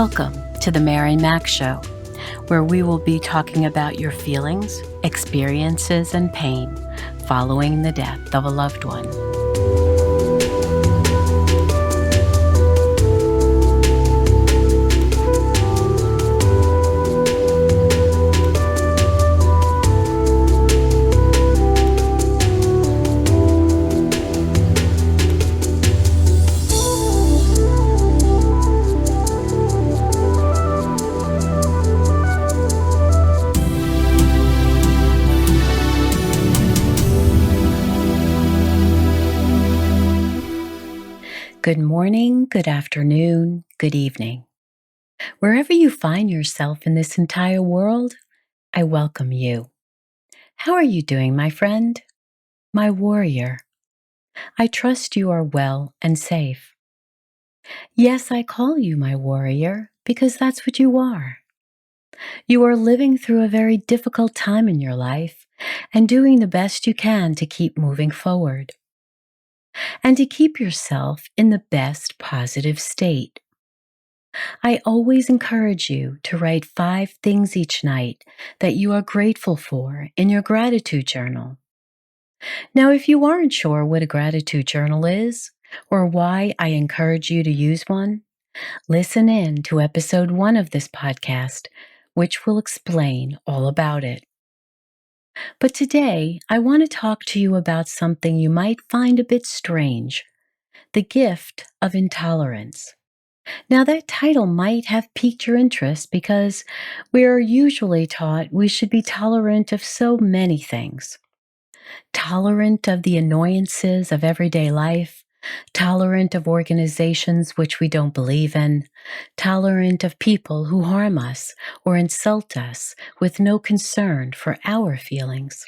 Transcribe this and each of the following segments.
Welcome to the Mary Mac Show, where we will be talking about your feelings, experiences, and pain following the death of a loved one. Good morning, good afternoon, good evening. Wherever you find yourself in this entire world, I welcome you. How are you doing, my friend? My warrior. I trust you are well and safe. Yes, I call you my warrior because that's what you are. You are living through a very difficult time in your life and doing the best you can to keep moving forward and to keep yourself in the best positive state. I always encourage you to write 5 things each night that you are grateful for in your gratitude journal. Now, if you aren't sure what a gratitude journal is or why I encourage you to use one, listen in to episode 1 of this podcast, which will explain all about it. But today, I want to talk to you about something you might find a bit strange: the gift of intolerance. Now, that title might have piqued your interest because we are usually taught we should be tolerant of so many things. Tolerant of the annoyances of everyday life, tolerant of organizations which we don't believe in, tolerant of people who harm us or insult us with no concern for our feelings.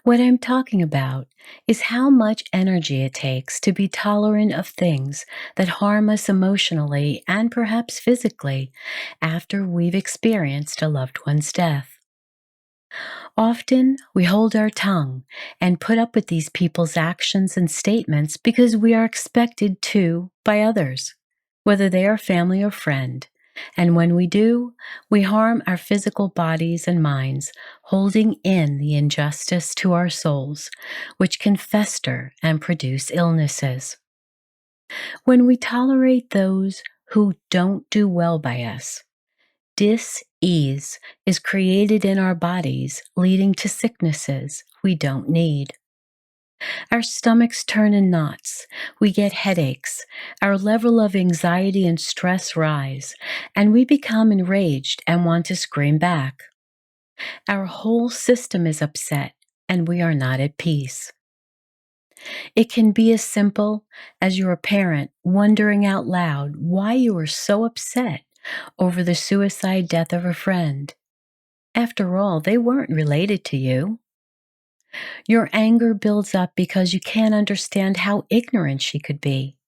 What I'm talking about is how much energy it takes to be tolerant of things that harm us emotionally and perhaps physically after we've experienced a loved one's death. Often, we hold our tongue and put up with these people's actions and statements because we are expected to by others, whether they are family or friend. And when we do, we harm our physical bodies and minds, holding in the injustice to our souls, which can fester and produce illnesses. When we tolerate those who don't do well by us, dis-ease is created in our bodies, leading to sicknesses we don't need. Our stomachs turn in knots, we get headaches, our level of anxiety and stress rise, and we become enraged and want to scream back. Our whole system is upset, and we are not at peace. It can be as simple as your parent wondering out loud why you are so upset over the suicide death of a friend. After all, they weren't related to you. Your anger builds up because you can't understand how ignorant she could be.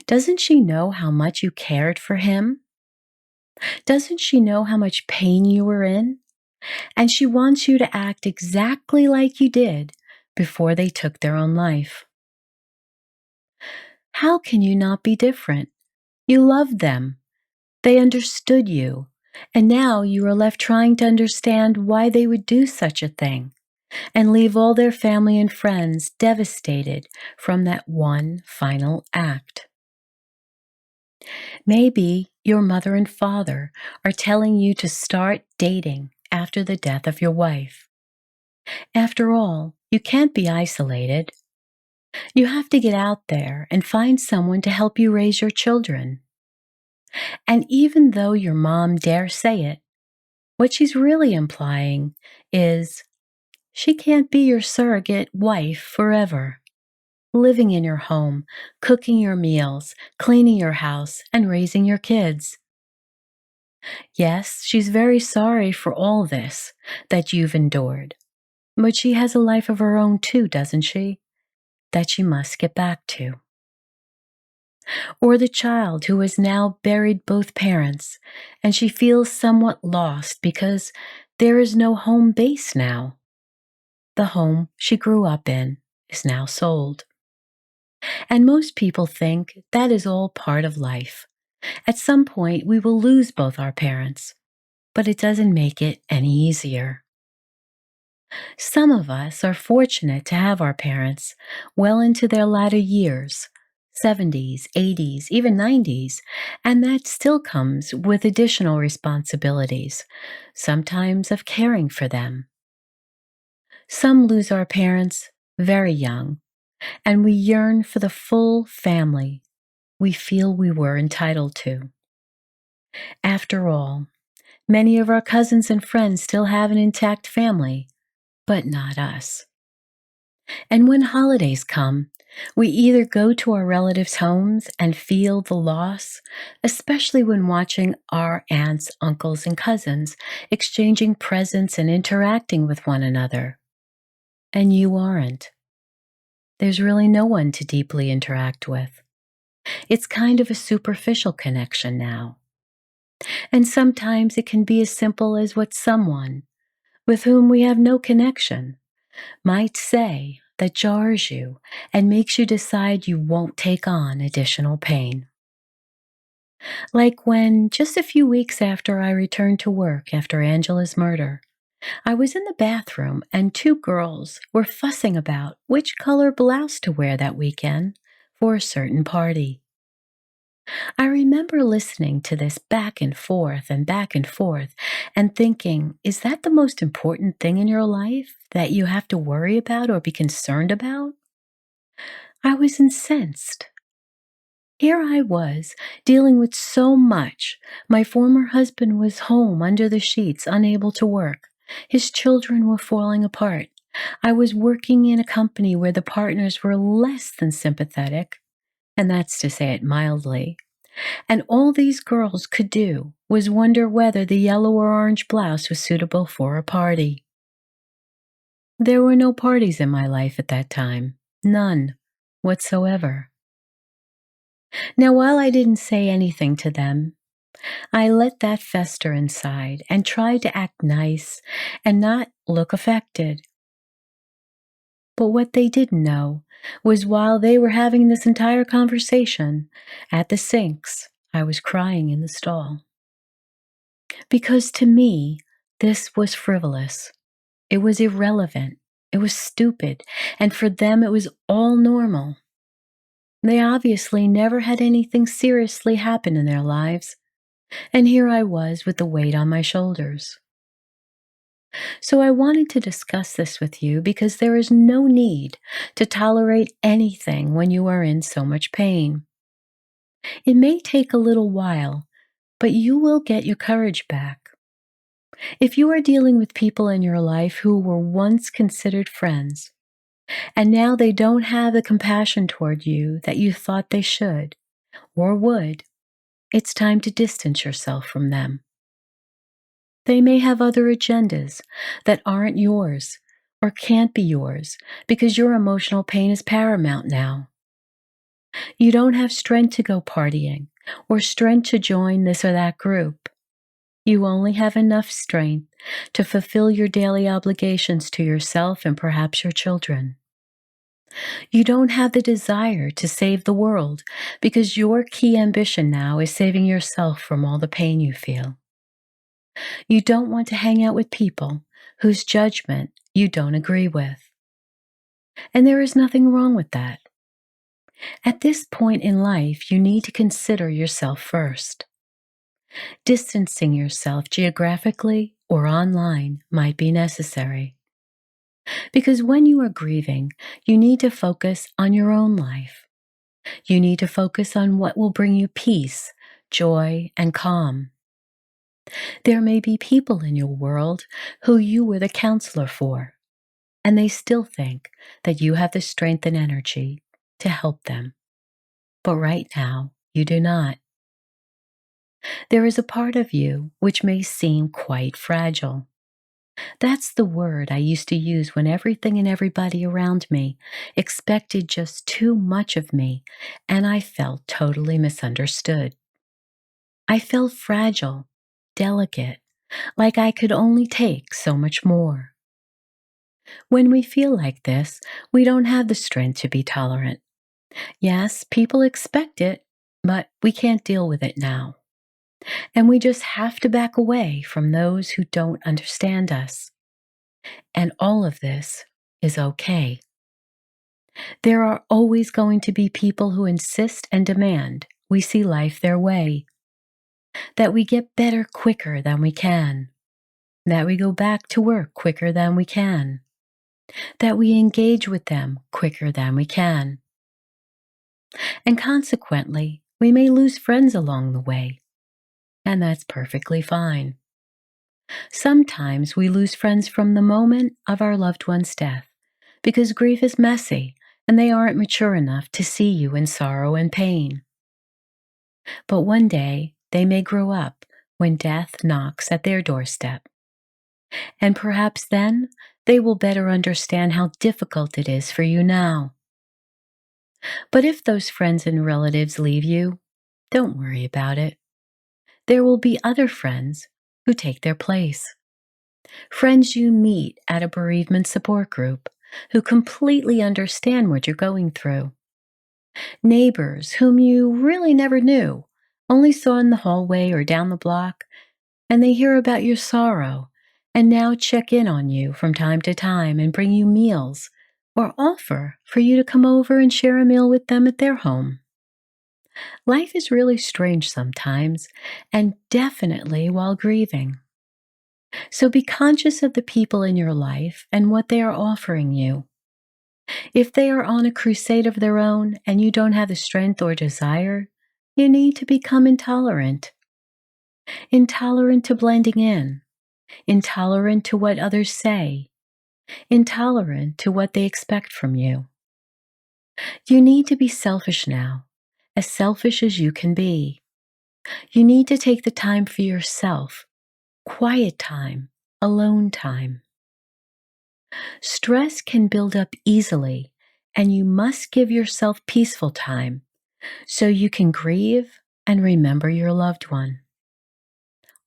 Doesn't she know how much you cared for him? Doesn't she know how much pain you were in? And she wants you to act exactly like you did before they took their own life. How can you not be different? You loved them. They understood you. And now you are left trying to understand why they would do such a thing and leave all their family and friends devastated from that one final act. Maybe your mother and father are telling you to start dating after the death of your wife. After all, you can't be isolated. You have to get out there and find someone to help you raise your children. And even though your mom dare say it, what she's really implying is she can't be your surrogate wife forever, living in your home, cooking your meals, cleaning your house, and raising your kids. Yes, she's very sorry for all this that you've endured, but she has a life of her own too, doesn't she? That she must get back to. Or the child who has now buried both parents, and she feels somewhat lost because there is no home base now. The home she grew up in is now sold. And most people think that is all part of life. At some point, we will lose both our parents, but it doesn't make it any easier. Some of us are fortunate to have our parents well into their latter years, 70s, 80s, even 90s, and that still comes with additional responsibilities, sometimes of caring for them. Some lose our parents very young, and we yearn for the full family we feel we were entitled to. After all, many of our cousins and friends still have an intact family, but not us. And when holidays come, we either go to our relatives' homes and feel the loss, especially when watching our aunts, uncles, and cousins exchanging presents and interacting with one another. And you aren't. There's really no one to deeply interact with. It's kind of a superficial connection now. And sometimes it can be as simple as what someone, with whom we have no connection, might say that jars you and makes you decide you won't take on additional pain. Like when, just a few weeks after I returned to work after Angela's murder, I was in the bathroom and two girls were fussing about which color blouse to wear that weekend for a certain party. I remember listening to this back and forth, and thinking, is that the most important thing in your life that you have to worry about or be concerned about? I was incensed. Here I was, dealing with so much. My former husband was home under the sheets, unable to work. His children were falling apart. I was working in a company where the partners were less than sympathetic, and that's to say it mildly. And all these girls could do was wonder whether the yellow or orange blouse was suitable for a party. There were no parties in my life at that time, none whatsoever. Now, while I didn't say anything to them, I let that fester inside and tried to act nice and not look affected. But what they didn't know was while they were having this entire conversation at the sinks, I was crying in the stall. Because to me, this was frivolous. It was irrelevant. It was stupid. And for them, it was all normal. They obviously never had anything seriously happen in their lives. And here I was with the weight on my shoulders. So I wanted to discuss this with you because there is no need to tolerate anything when you are in so much pain. It may take a little while, but you will get your courage back. If you are dealing with people in your life who were once considered friends, and now they don't have the compassion toward you that you thought they should or would, it's time to distance yourself from them. They may have other agendas that aren't yours or can't be yours because your emotional pain is paramount now. You don't have strength to go partying or strength to join this or that group. You only have enough strength to fulfill your daily obligations to yourself and perhaps your children. You don't have the desire to save the world because your key ambition now is saving yourself from all the pain you feel. You don't want to hang out with people whose judgment you don't agree with. And there is nothing wrong with that. At this point in life, you need to consider yourself first. Distancing yourself geographically or online might be necessary. Because when you are grieving, you need to focus on your own life. You need to focus on what will bring you peace, joy, and calm. There may be people in your world who you were the counselor for, and they still think that you have the strength and energy to help them. But right now, you do not. There is a part of you which may seem quite fragile. That's the word I used to use when everything and everybody around me expected just too much of me, and I felt totally misunderstood. I felt fragile, delicate, like I could only take so much more. When we feel like this, we don't have the strength to be tolerant. Yes, people expect it, but we can't deal with it now. And we just have to back away from those who don't understand us. And all of this is okay. There are always going to be people who insist and demand we see life their way, that we get better quicker than we can, that we go back to work quicker than we can, that we engage with them quicker than we can. And consequently, we may lose friends along the way, and that's perfectly fine. Sometimes we lose friends from the moment of our loved one's death because grief is messy and they aren't mature enough to see you in sorrow and pain. But one day they may grow up when death knocks at their doorstep. And perhaps then they will better understand how difficult it is for you now. But if those friends and relatives leave you, don't worry about it. There will be other friends who take their place. Friends you meet at a bereavement support group who completely understand what you're going through. Neighbors whom you really never knew, only saw in the hallway or down the block, and they hear about your sorrow and now check in on you from time to time and bring you meals or offer for you to come over and share a meal with them at their home. Life is really strange sometimes, and definitely while grieving. So be conscious of the people in your life and what they are offering you. If they are on a crusade of their own and you don't have the strength or desire, you need to become intolerant. Intolerant to blending in, intolerant to what others say, intolerant to what they expect from you. You need to be selfish now, as selfish as you can be. You need to take the time for yourself, quiet time, alone time. Stress can build up easily, and you must give yourself peaceful time so you can grieve and remember your loved one.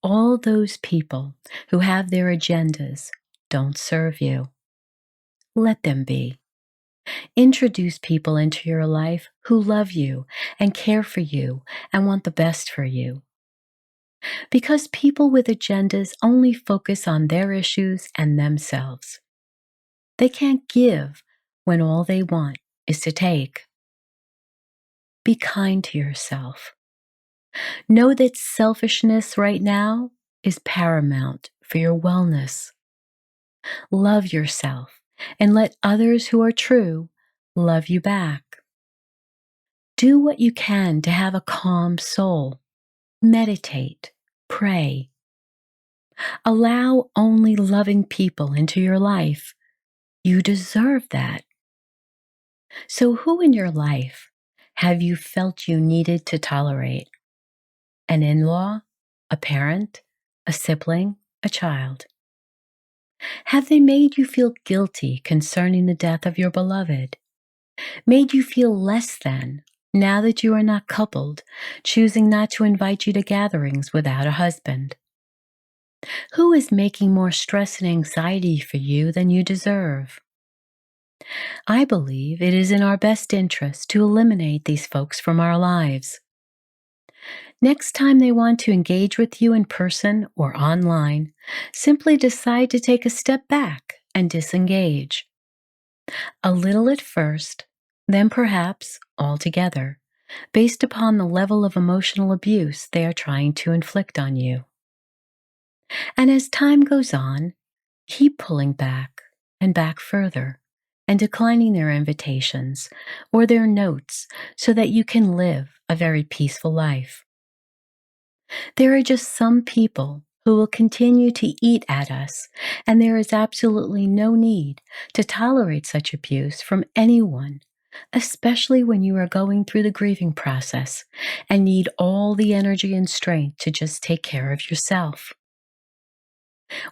All those people who have their agendas don't serve you. Let them be. Introduce people into your life who love you and care for you and want the best for you. Because people with agendas only focus on their issues and themselves. They can't give when all they want is to take. Be kind to yourself. Know that selfishness right now is paramount for your wellness. Love yourself and let others who are true love you back. Do what you can to have a calm soul. Meditate, pray. Allow only loving people into your life. You deserve that. So who in your life have you felt you needed to tolerate? An in-law, a parent, a sibling, a child? Have they made you feel guilty concerning the death of your beloved? Made you feel less than now that you are not coupled, choosing not to invite you to gatherings without a husband? Who is making more stress and anxiety for you than you deserve? I believe it is in our best interest to eliminate these folks from our lives. Next time they want to engage with you in person or online, simply decide to take a step back and disengage. A little at first, then perhaps altogether, based upon the level of emotional abuse they are trying to inflict on you. And as time goes on, keep pulling back and back further and declining their invitations or their notes so that you can live a very peaceful life. There are just some people who will continue to eat at us, and there is absolutely no need to tolerate such abuse from anyone, especially when you are going through the grieving process and need all the energy and strength to just take care of yourself.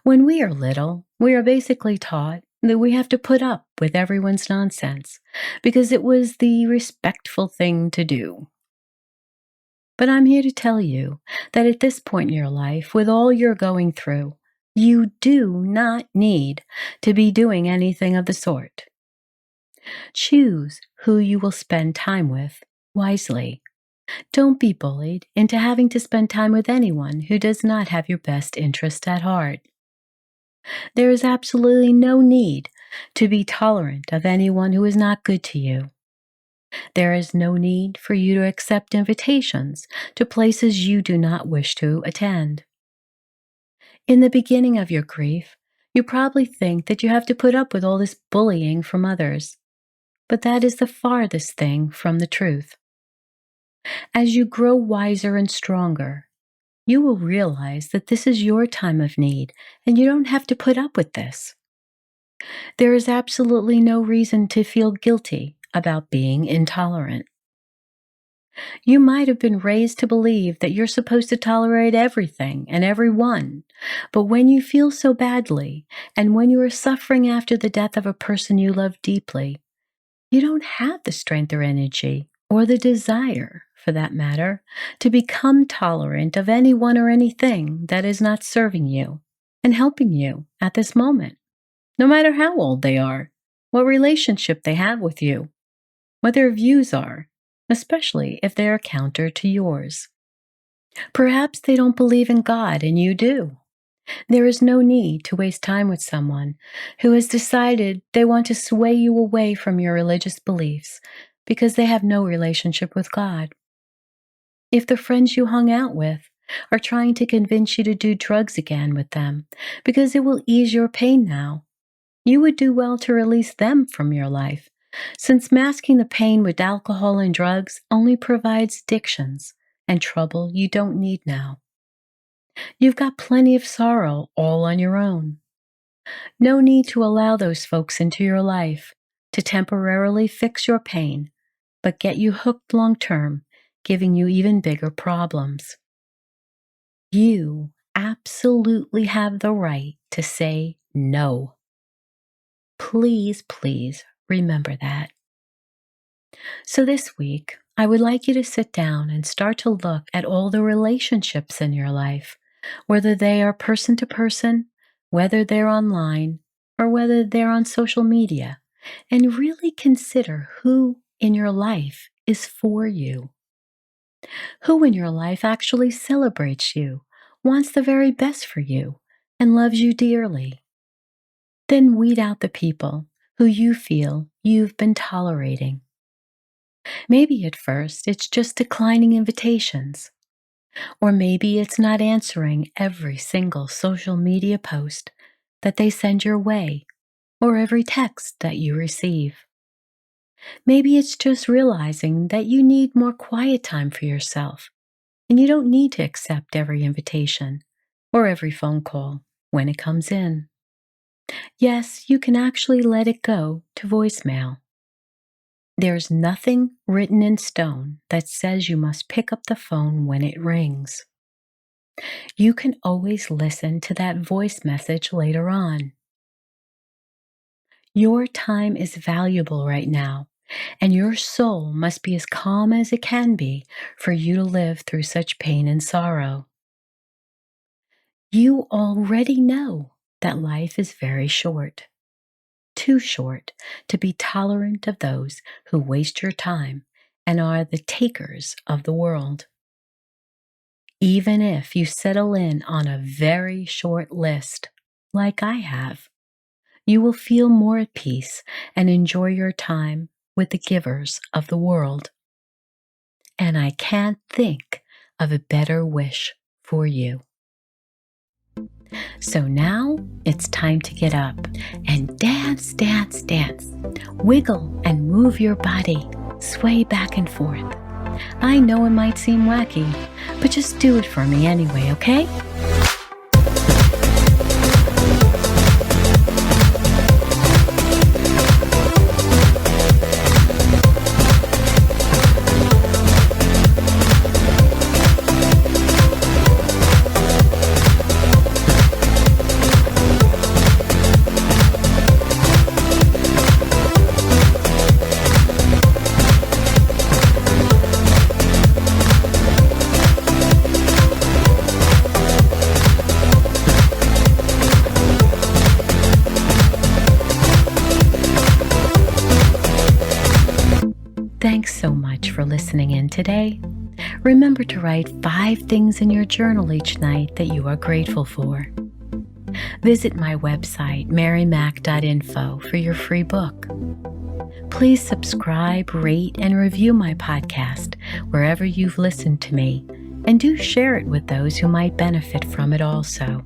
When we are little, we are basically taught that we have to put up with everyone's nonsense because it was the respectful thing to do. But I'm here to tell you that at this point in your life, with all you're going through, you do not need to be doing anything of the sort. Choose who you will spend time with wisely. Don't be bullied into having to spend time with anyone who does not have your best interest at heart. There is absolutely no need to be tolerant of anyone who is not good to you. There is no need for you to accept invitations to places you do not wish to attend. In the beginning of your grief, you probably think that you have to put up with all this bullying from others, but that is the farthest thing from the truth. As you grow wiser and stronger, you will realize that this is your time of need and you don't have to put up with this. There is absolutely no reason to feel guilty about being intolerant. You might have been raised to believe that you're supposed to tolerate everything and everyone, but when you feel so badly and when you are suffering after the death of a person you love deeply, you don't have the strength or energy, or the desire, for that matter, to become tolerant of anyone or anything that is not serving you and helping you at this moment, no matter how old they are, what relationship they have with you, what their views are, especially if they are counter to yours. Perhaps they don't believe in God and you do. There is no need to waste time with someone who has decided they want to sway you away from your religious beliefs because they have no relationship with God. If the friends you hung out with are trying to convince you to do drugs again with them because it will ease your pain now, you would do well to release them from your life, since masking the pain with alcohol and drugs only provides addictions and trouble you don't need now. You've got plenty of sorrow all on your own. No need to allow those folks into your life to temporarily fix your pain, but get you hooked long term, giving you even bigger problems. You absolutely have the right to say no. Please, please remember that. So this week, I would like you to sit down and start to look at all the relationships in your life, whether they are person to person, whether they're online, or whether they're on social media, and really consider who in your life is for you. Who in your life actually celebrates you, wants the very best for you, and loves you dearly. Then weed out the people who you feel you've been tolerating. Maybe at first it's just declining invitations, or maybe it's not answering every single social media post that they send your way, or every text that you receive. Maybe it's just realizing that you need more quiet time for yourself, and you don't need to accept every invitation or every phone call when it comes in. Yes, you can actually let it go to voicemail. There's nothing written in stone that says you must pick up the phone when it rings. You can always listen to that voice message later on. Your time is valuable right now, and your soul must be as calm as it can be for you to live through such pain and sorrow. You already know that life is very short, too short to be tolerant of those who waste your time and are the takers of the world. Even if you settle in on a very short list, like I have, you will feel more at peace and enjoy your time with the givers of the world. And I can't think of a better wish for you. So now it's time to get up and dance, dance, dance. Wiggle and move your body. Sway back and forth. I know it might seem wacky, but just do it for me anyway, okay? Thanks so much for listening in today. Remember to write 5 things in your journal each night that you are grateful for. Visit my website, marymac.info, for your free book. Please subscribe, rate, and review my podcast wherever you've listened to me, and do share it with those who might benefit from it also.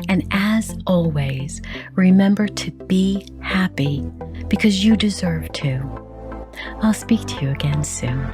And as always, remember to be happy because you deserve to. I'll speak to you again soon.